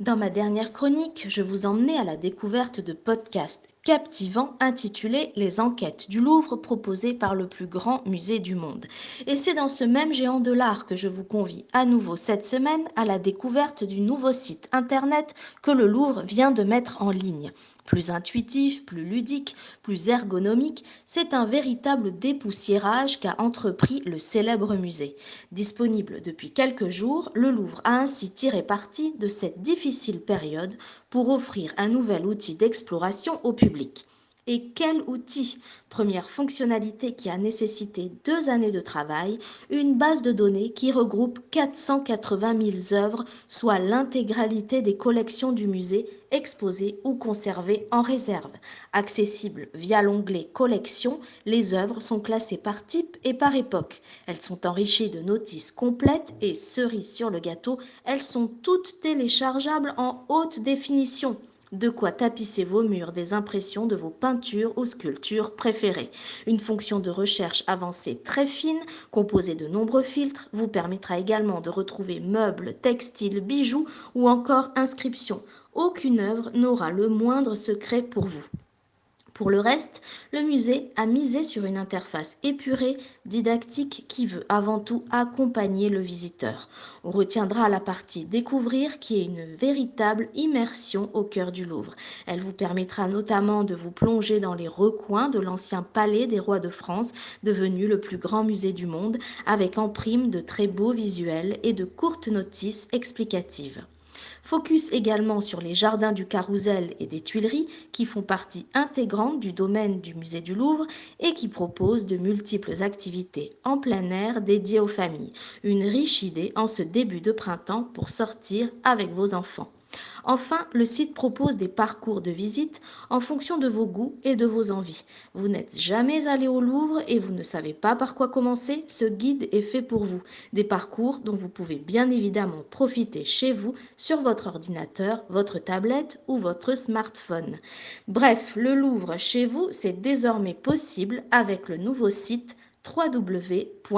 Dans ma dernière chronique, je vous emmenais à la découverte de podcasts captivants intitulés Les enquêtes du Louvre proposés par le plus grand musée du monde. Et c'est dans ce même géant de l'art que je vous convie à nouveau cette semaine à la découverte du nouveau site internet que le Louvre vient de mettre en ligne. Plus intuitif, plus ludique, plus ergonomique, c'est un véritable dépoussiérage qu'a entrepris le célèbre musée. Disponible depuis quelques jours, le Louvre a ainsi tiré parti de cette difficile période pour offrir un nouvel outil d'exploration au public. Et quel outil! Première fonctionnalité qui a nécessité 2 années de travail, une base de données qui regroupe 480 000 œuvres, soit l'intégralité des collections du musée exposées ou conservées en réserve. Accessibles via l'onglet Collections, les œuvres sont classées par type et par époque. Elles sont enrichies de notices complètes et, cerise sur le gâteau, elles sont toutes téléchargeables en haute définition. De quoi tapisser vos murs des impressions de vos peintures ou sculptures préférées. Une fonction de recherche avancée très fine, composée de nombreux filtres, vous permettra également de retrouver meubles, textiles, bijoux ou encore inscriptions. Aucune œuvre n'aura le moindre secret pour vous. Pour le reste, le musée a misé sur une interface épurée, didactique qui veut avant tout accompagner le visiteur. On retiendra la partie découvrir qui est une véritable immersion au cœur du Louvre. Elle vous permettra notamment de vous plonger dans les recoins de l'ancien palais des rois de France, devenu le plus grand musée du monde, avec en prime de très beaux visuels et de courtes notices explicatives. Focus également sur les jardins du Carrousel et des Tuileries qui font partie intégrante du domaine du musée du Louvre et qui proposent de multiples activités en plein air dédiées aux familles. Une riche idée en ce début de printemps pour sortir avec vos enfants. Enfin, le site propose des parcours de visite en fonction de vos goûts et de vos envies. Vous n'êtes jamais allé au Louvre et vous ne savez pas par quoi commencer, ce guide est fait pour vous. Des parcours dont vous pouvez bien évidemment profiter chez vous sur votre ordinateur, votre tablette ou votre smartphone. Bref, le Louvre chez vous, c'est désormais possible avec le nouveau site www.louvre.fr.